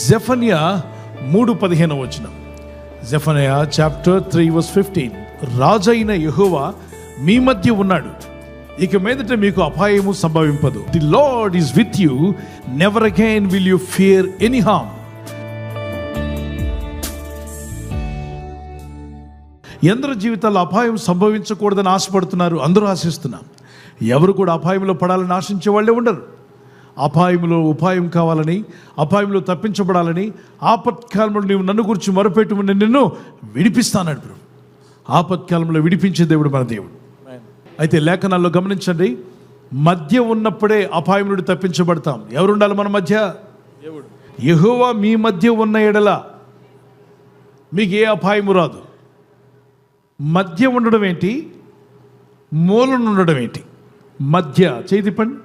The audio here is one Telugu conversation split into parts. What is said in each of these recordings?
జెఫన్యా 3:15. జెఫన్యా చాప్టర్ 3:15. రాజైన యెహోవా మీ మధ్య ఉన్నాడు, ఇక మీదట మీకు అపాయము సంభవింపదు. The Lord is with you, never again will you fear any harm. ఎందరో జీవితాల్లో అపాయం సంభవించకూడదని ఆశపడుతున్నారు, అందరూ ఆశిస్తున్నాం. ఎవరు కూడా అపాయంలో పడాలని ఆశించే వాళ్ళే ఉండరు. అపాయంలో ఉపాయం కావాలని, అపాయంలో తప్పించబడాలని, ఆపత్కాలంలో నీవు నన్ను గురించి మొరపెట్టు, నిన్ను విడిపిస్తానడు ప్రభు. ఆపత్కాలంలో విడిపించే దేవుడు మన దేవుడు. అయితే లేఖనాల్లో గమనించండి, మధ్య ఉన్నప్పుడే అపాయం నుండి తప్పించబడతాం. ఎవరు ఉండాలి మన మధ్య? దేవుడు. యెహోవా మీ మధ్య ఉన్న ఎడల మీకు ఏ అపాయము రాదు. మధ్య ఉండడం ఏంటి? మూలన ఉండడం ఏంటి? మధ్య చేయి తిప్పండి.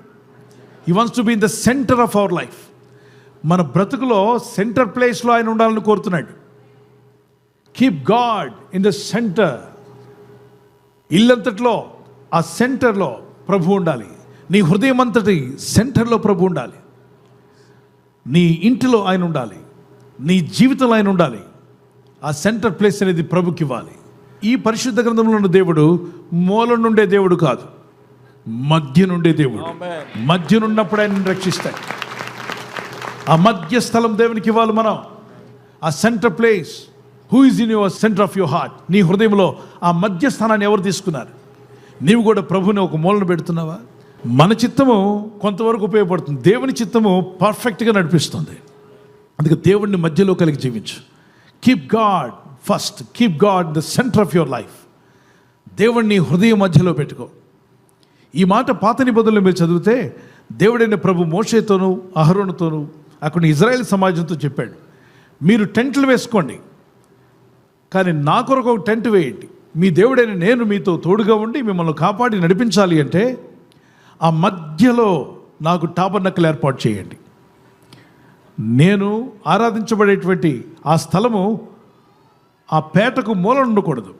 He wants to be in the centre of our life. మన బ్రతుకులో సెంటర్ ప్లేస్లో ఆయన ఉండాలని కోరుతున్నాడు. Keep God in the centre. ఇల్లంతట్లో ఆ సెంటర్లో ప్రభు ఉండాలి. నీ హృదయం అంతటి సెంటర్లో ప్రభు ఉండాలి. నీ ఇంటిలో ఆయన ఉండాలి, నీ జీవితంలో ఆయన ఉండాలి. ఆ సెంటర్ ప్లేస్ అనేది ప్రభుకి ఇవ్వాలి. ఈ పరిశుద్ధ గ్రంథంలో ఉన్న దేవుడు మూల నుండే దేవుడు కాదు, మధ్య నుండే దేవుడు. మధ్య నుండినప్పుడు ఆయన రక్షిస్తాడు. ఆ మధ్య స్థలం దేవునికి ఇవ్వాలి మనం. ఆ centre place. Who is in your centre of your heart? నీ హృదయంలో ఆ మధ్య స్థానాన్ని ఎవరు తీసుకున్నారు? నీవు కూడా ప్రభుని ఒక మూలను పెడుతున్నావా? మన చిత్తము కొంతవరకు ఉపయోగపడుతుంది, దేవుని చిత్తము పర్ఫెక్ట్గా నడిపిస్తుంది. అందుకే దేవుడిని మధ్యలో కలిగి జీవించు. Keep God first, keep God the centre of your life. దేవుడిని హృదయం మధ్యలో పెట్టుకో. ఈ మాట పాత నిబంధనలో మీరు చదివితే దేవుడైన ప్రభు మోషేతోనూ అహరోనుతోనూ అక్కడ ఇజ్రాయేల్ సమాజంతో చెప్పాడు, మీరు టెంట్లు వేసుకోండి, కానీ నా కొరకు ఒక టెంట్ వేయండి. మీ దేవుడైన నేను మీతో తోడుగా ఉండి మిమ్మల్ని కాపాడి నడిపించాలి అంటే ఆ మధ్యలో నాకు టాబర్నకల్ ఏర్పాటు చేయండి. నేను ఆరాధించబడేటువంటి ఆ స్థలము ఆ పేటకు మూల ఉండకూడదు,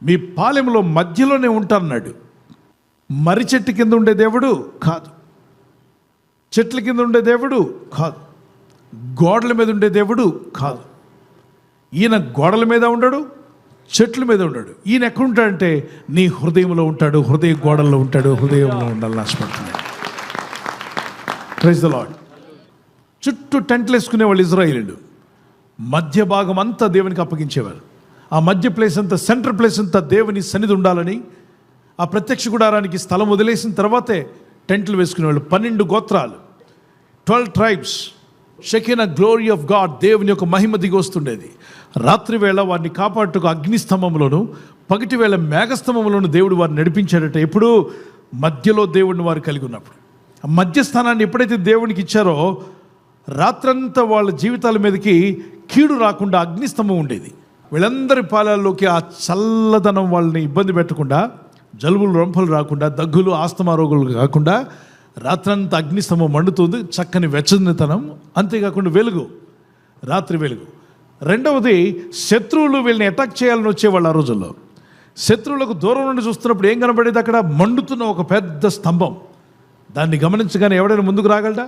మీ పాలెంలో మధ్యలోనే ఉంటానన్నాడు. మర్రి చెట్టు కింద ఉండే దేవుడు కాదు, చెట్ల కింద ఉండే దేవుడు కాదు, గోడల మీద ఉండే దేవుడు కాదు. ఈయన గోడల మీద ఉండడు, చెట్ల మీద ఉండడు. ఈయన ఎక్కడుంటాడంటే నీ హృదయంలో ఉంటాడు. హృదయ గోడల్లో ఉంటాడు. హృదయంలో ఉండాలని ఆశపడుతున్నాడు. Praise the lord. చుట్టూ టెంట్లు వేసుకునే వాళ్ళు ఇజ్రాయేలీలు. మధ్య భాగం అంతా దేవునికి అప్పగించేవారు. ఆ మధ్య ప్లేస్ అంతా, సెంటర్ ప్లేస్ అంతా దేవుని సన్నిధి ఉండాలని ఆ ప్రత్యక్ష గుడారానికి స్థలం వదిలేసిన తర్వాతే టెంట్లు వేసుకునేవాళ్ళు. 12 గోత్రాలు, 12 ట్రైబ్స్. షెకినా గ్లోరీ ఆఫ్ గాడ్, దేవుని యొక్క మహిమ దిగి వస్తుండేది. రాత్రి వేళ వారిని కాపాడుటకు అగ్నిస్తంభంలోను, పగటి వేళ మేఘస్తంభంలోను దేవుడు వారిని నడిపించాడట. ఎప్పుడు? మధ్యలో దేవుడిని వారు కలిగి ఉన్నప్పుడు. ఆ మధ్యస్థానాన్ని ఎప్పుడైతే దేవునికి ఇచ్చారో రాత్రంతా వాళ్ళ జీవితాల మీదకి కీడు రాకుండా అగ్నిస్తంభం ఉండేది. వీళ్ళందరి పాలల్లోకి ఆ చల్లదనం వాళ్ళని ఇబ్బంది పెట్టకుండా, జలుబులు రొంపలు రాకుండా, దగ్గులు ఆస్తమా రోగులు కాకుండా రాత్రంతా అగ్నిస్తంభం మండుతుంది. చక్కని వెచ్చనితనం, అంతేకాకుండా వెలుగు, రాత్రి వెలుగు. రెండవది, శత్రువులు వీళ్ళని అటాక్ చేయాలని వచ్చేవాళ్ళు. ఆ రోజుల్లో శత్రువులకు దూరం నుండి చూస్తున్నప్పుడు ఏం కనబడేది? అక్కడ మండుతున్న ఒక పెద్ద స్తంభం. దాన్ని గమనించగానే ఎవడైనా ముందుకు రాగలడా?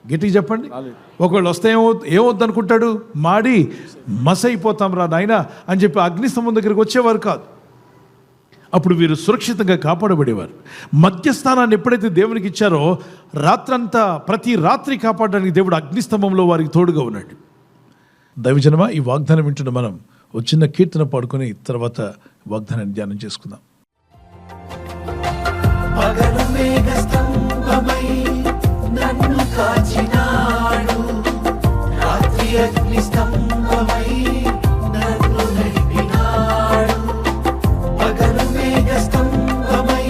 గట్టిగా చెప్పండి. ఒకవేళ వస్తే ఏమవుద్దు అనుకుంటాడు? మాడి మసైపోతాం రా నాయన అని చెప్పి అగ్నిస్తంభం దగ్గరికి వచ్చేవారు కాదు. అప్పుడు వీరు సురక్షితంగా కాపాడబడేవారు. మధ్యస్థానాన్ని ఎప్పుడైతే దేవునికి ఇచ్చారో రాత్రంతా, ప్రతి రాత్రి కాపాడడానికి దేవుడు అగ్నిస్తంభంలో వారికి తోడుగా ఉన్నాడు. దైవజనమా, ఈ వాగ్దానం వింటున్న మనం ఒక చిన్న కీర్తన పాడుకొని తర్వాత వాగ్దానాన్ని ధ్యానం చేసుకుందాం. పగలు మేఘస్తంభమై నన్ను కాచినాడు, రాత్రి అగ్నిస్తంభమై నన్ను నడిపినాడు. పగలు మేఘస్తంభమై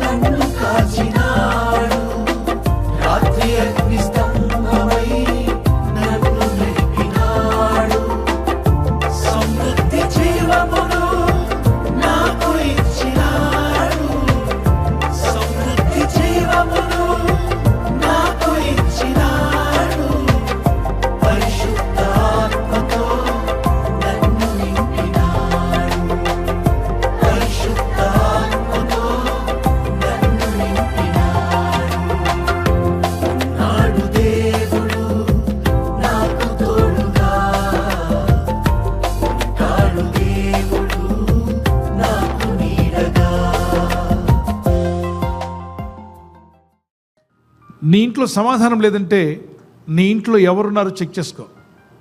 నన్ను కాచినాడు, రాత్రి అగ్నిస్తంభమై నన్ను నడిపినాడు. సమృద్ధి జీవమును నాకు ఇచ్చినాడు, సమృద్ధి జీవమును నాకు ఇచ్చినాడు. పరిశుద్ధాత్మతో నీ ఇంట్లో సమాధానం లేదంటే నీ ఇంట్లో ఎవరున్నారో చెక్ చేసుకో.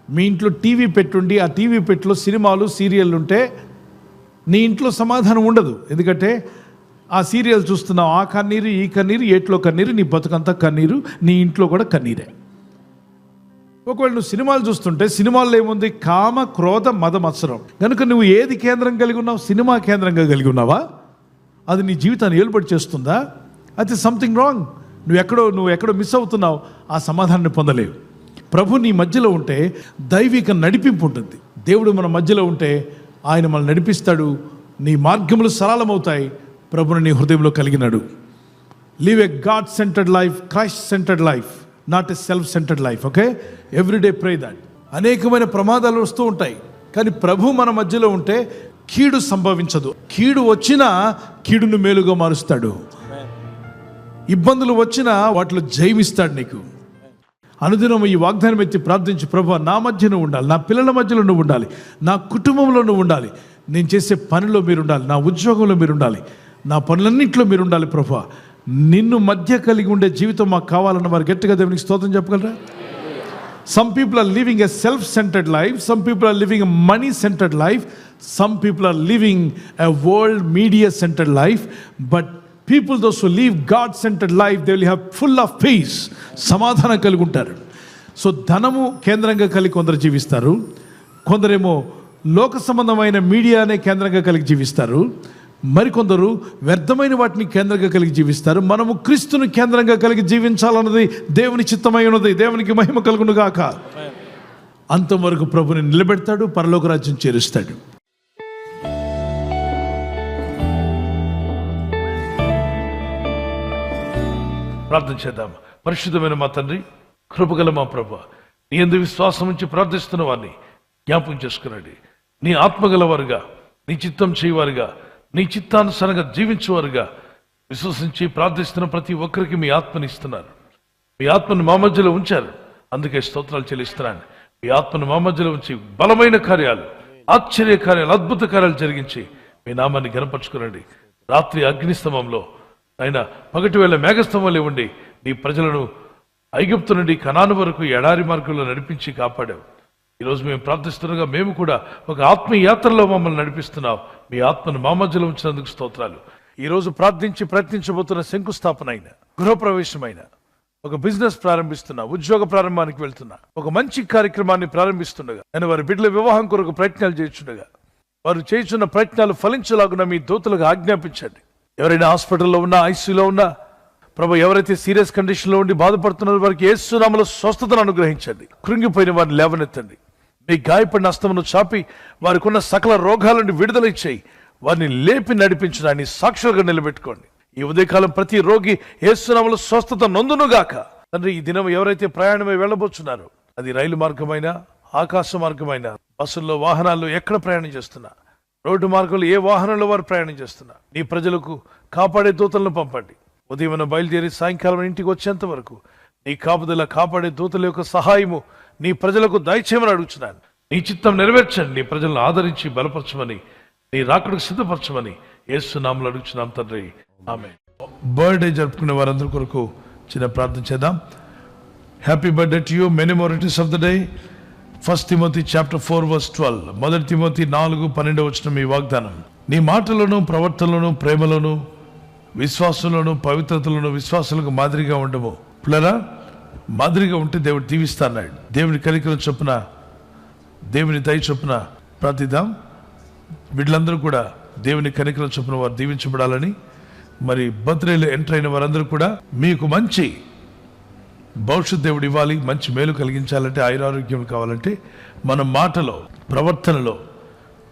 మీ ఇంట్లో టీవీ పెట్టుండి ఆ టీవీ పెట్టిలో సినిమాలు సీరియళ్ళు ఉంటే నీ ఇంట్లో సమాధానం ఉండదు. ఎందుకంటే ఆ సీరియల్ చూస్తున్నావు, ఆ కన్నీరు ఈ కన్నీరు, ఏట్లో కన్నీరు, నీ బతుకంతా కన్నీరు, నీ ఇంట్లో కూడా కన్నీరే. ఒకవేళ నువ్వు సినిమాలు చూస్తుంటే సినిమాల్లో ఏముంది? కామ, క్రోధ, మద, మత్సరం. కనుక నువ్వు ఏది కేంద్రం కలిగి ఉన్నావు? సినిమా కేంద్రంగా కలిగి ఉన్నావా? అది నీ జీవితాన్ని ఏలుబడి చేస్తుందా? అది సంథింగ్ రాంగ్. నువ్వు ఎక్కడో మిస్ అవుతున్నావు. ఆ సమాధానాన్ని పొందలేవు. ప్రభు నీ మధ్యలో ఉంటే దైవిక నడిపింపు ఉంటుంది. దేవుడు మన మధ్యలో ఉంటే ఆయన మనల్ని నడిపిస్తాడు. నీ మార్గములు సరళమవుతాయి. ప్రభుని నీ హృదయంలో కలిగినాడు. Live a God centred life, Christ centred life, not a self centred life. Okay, every day pray that. అనేకమైన ప్రమాదాలు వస్తూ ఉంటాయి, కానీ ప్రభు మన మధ్యలో ఉంటే కీడు సంభవించదు. కీడు వచ్చినా కీడును మేలుగా మారుస్తాడు. ఇబ్బందులు వచ్చినా వాటిలో జయమిస్తాడు నీకు. అనుదినం ఈ వాగ్దానం ఎత్తి ప్రార్థించి, ప్రభువా నా మధ్య నువ్వు ఉండాలి, నా పిల్లల మధ్యలో నువ్వు ఉండాలి, నా కుటుంబంలో నువ్వు ఉండాలి, నేను చేసే పనిలో మీరు ఉండాలి, నా ఉద్యోగంలో మీరు ఉండాలి, నా పనులన్నింటిలో మీరు ఉండాలి. ప్రభువా నిన్ను మధ్య కలిగి ఉండే జీవితం మాకు కావాలన్న వారు గట్టిగా దేవునికి స్తోత్రం చెప్పగలరా? Some people are living a self-centered life. Some people are living a money-centered life. Some people are living a world media-centered life. But people, those who live God-centered life, they will have full of peace. సమాధానం కలిగి ఉంటారు. సో ధనము కేంద్రంగా కలిగి కొందరు జీవిస్తారు. కొందరేమో లోక సంబంధమైన మీడియానే కేంద్రంగా కలిగి జీవిస్తారు. మరికొందరు వ్యర్థమైన వాటిని కేంద్రంగా కలిగి జీవిస్తారు. మనము క్రీస్తుని కేంద్రంగా కలిగి జీవించాలన్నది దేవుని చిత్తమై ఉన్నది. దేవునికి మహిమ కలుగును గాక. అంతవరకు ప్రభుని నిలబెడతాడు, పరలోక రాజ్యం చేరుస్తాడు. ప్రార్థన చేద్దాం. పరిశుద్ధమైన మా తండ్రి, కృపగల మా ప్రభువా, నీ యందు విశ్వాసం ఉంచి ప్రార్థిస్తున్న వారిని జ్ఞాపకం చేసుకునండి. నీ ఆత్మగల వారుగా, నీ చిత్తం చేయవారుగా, నీ చిత్తానుసారంగా జీవించేవారుగా విశ్వసించి ప్రార్థిస్తున్న ప్రతి ఒక్కరికి మీ ఆత్మని ఇస్తున్నారు. మీ ఆత్మను మా మధ్యలో ఉంచారు. అందుకే స్తోత్రాలు చెల్లిస్తున్నాను. మీ ఆత్మను మా మధ్యలో ఉంచి బలమైన కార్యాలు, ఆశ్చర్య కార్యాలు, అద్భుత కార్యాలు జరిగించి మీ నామాన్ని ఘనపరచుకునండి. రాత్రి అగ్నిస్తంభంలో అయినా పగటి వేళ మేఘస్తంభంలో ఉండి నీ ప్రజలను ఐగుప్తు నుండి కనాను వరకు ఎడారి మార్గంలో నడిపించి కాపాడావు. ఈరోజు మేము ప్రార్థిస్తుండగా మేము కూడా ఒక ఆత్మీయ యాత్రలో మమ్మల్ని నడిపిస్తున్నావు. మీ ఆత్మను మా మధ్యలో ఉంచినందుకు స్తోత్రాలు. ఈరోజు ప్రార్థించి ప్రయత్నించబోతున్న శంకుస్థాపన అయినా, గృహప్రవేశమైన, ఒక బిజినెస్ ప్రారంభిస్తున్నా, ఉద్యోగ ప్రారంభానికి వెళ్తున్నా, ఒక మంచి కార్యక్రమాన్ని ప్రారంభిస్తుండగా, నేను వారి బిడ్డల వివాహం కొరకు ప్రయత్నాలు చేస్తుండగా, వారు చేస్తున్న ప్రయత్నాలు ఫలించలాగున మీ దూతలకు ఆజ్ఞాపించండి. ఎవరైనా హాస్పిటల్లో ఉన్నా, ఐసీయూలో ఉన్నా, ప్రభు ఎవరైతే సీరియస్ కండిషన్లో ఉండి బాధపడుతున్నారో వారికి యేసు నామములో స్వస్థతను అనుగ్రహించండి. కృంగిపోయిన వారిని లేవనెత్తండి. మీ గాయపడిన హస్తమును చాపి వారికి ఉన్న సకల రోగాల నుండి విడుదల ఇచ్చేయి. వారిని లేపి నడిపించడాన్ని సాక్షులుగా నిలబెట్టుకోండి. ఈ ఉదయకాలం ప్రతి రోగి యేసు నామములో స్వస్థత నొందునుగాక. తండ్రి, ఈ దినం ఎవరైతే ప్రయాణమై వెళ్ళబోతున్నారో, అది రైలు మార్గమైనా, ఆకాశ మార్గమైనా, బస్సుల్లో, వాహనాల్లో ఎక్కడ ప్రయాణం చేస్తున్నా, రోడ్డు మార్గంలో ఏ వాహనంలో వారు ప్రయాణం చేస్తున్నా, నీ ప్రజలకు కాపాడే దూతలను పంపండి. ఉదయం బయలుదేరి సాయంకాలం ఇంటికి వచ్చేంత వరకు నీ కాపుదల, కాపాడే దూతల యొక్క సహాయము నీ ప్రజలకు దయచేయమని అడుగుతున్నాను. నీ చిత్తం నెరవేర్చండి. నీ ప్రజలను ఆదరించి బలపరచమని, నీ రాకడకు సిద్ధపరచమని యేసు నామములో అడుగుతున్నాం తండ్రి, ఆమేన్. బర్త్డే జరుపుకునే వారందరి కొరకు చిన్న ప్రార్థన చేద్దాం. Happy birthday to you, many more returns of the day. 1 Timothy chapter 4 verse 12. 1 Timothy 4:12 వచ్చిన మీ వాగ్దానం. నీ మాటలను, ప్రవర్తనలను, ప్రేమలను, విశ్వాసంలోను, పవిత్రతలను విశ్వాసాలకు మాదిరిగా ఉండము. పిల్లరా, మాదిరిగా ఉంటే దేవుడు దీవిస్తాన్నాడు. దేవుని కనికరం చొప్పున, దేవుని దయ చొప్పున ప్రార్థిద్దాం. వీళ్ళందరూ కూడా దేవుని కనికరం చొప్పున వారు దీవించబడాలని, మరి బర్త్డేలో ఎంటర్ అయిన వారందరూ కూడా మీకు మంచి భవిష్యత్ దేవుడు ఇవ్వాలి, మంచి మేలు కలిగించాలంటే, ఆయురారోగ్యం కావాలంటే మన మాటలో, ప్రవర్తనలో,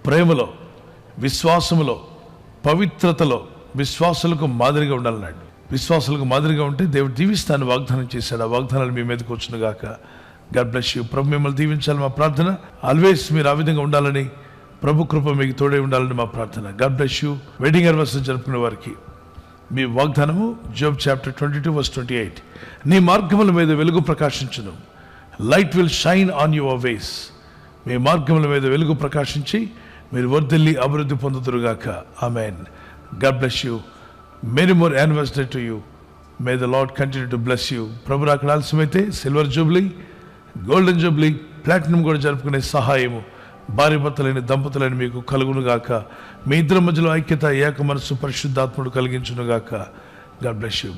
ప్రేమలో, విశ్వాసములో, పవిత్రతలో విశ్వాసులకు మాదిరిగా ఉండాలన్నాడు. విశ్వాసులకు మాదిరిగా ఉంటే దేవుడు దీవిస్తాను వాగ్దానం చేశాడు. ఆ వాగ్దానాలు మీ మీదకి వచ్చును గాక. God bless you. ప్రభు మిమ్మల్ని దీవించాలి మా ప్రార్థన. ఆల్వేస్ మీరు ఆ విధంగా ఉండాలని, ప్రభు కృప మీకు తోడే ఉండాలని మా ప్రార్థన. God bless you. Wedding anniversary జరుపుకునే వారికి మీ వాగ్దానము జోబ్ చాప్టర్ 22 verse 28. నీ మార్గముల మీద వెలుగు ప్రకాశించును. Light will shine on your ways. మీ మార్గముల మీద వెలుగు ప్రకాశించి మీరు వర్ధిల్లి అభివృద్ధి పొందుదురుగాక. Amen. God bless you. Many more anniversary to you. May the Lord continue to bless you. ప్రభు అక్కడ ఆలస్యమైతే silver jubilee, golden jubilee, platinum కూడా జరుపుకునే సహాయము భార్య భర్తలైన దంపతులైన మీకు కలుగునుగాక. మీ ఇద్దరి మధ్యలో ఐక్యత, ఏక మనస్సు పరిశుద్ధాత్ముడు కలిగించునుగాక. God bless you.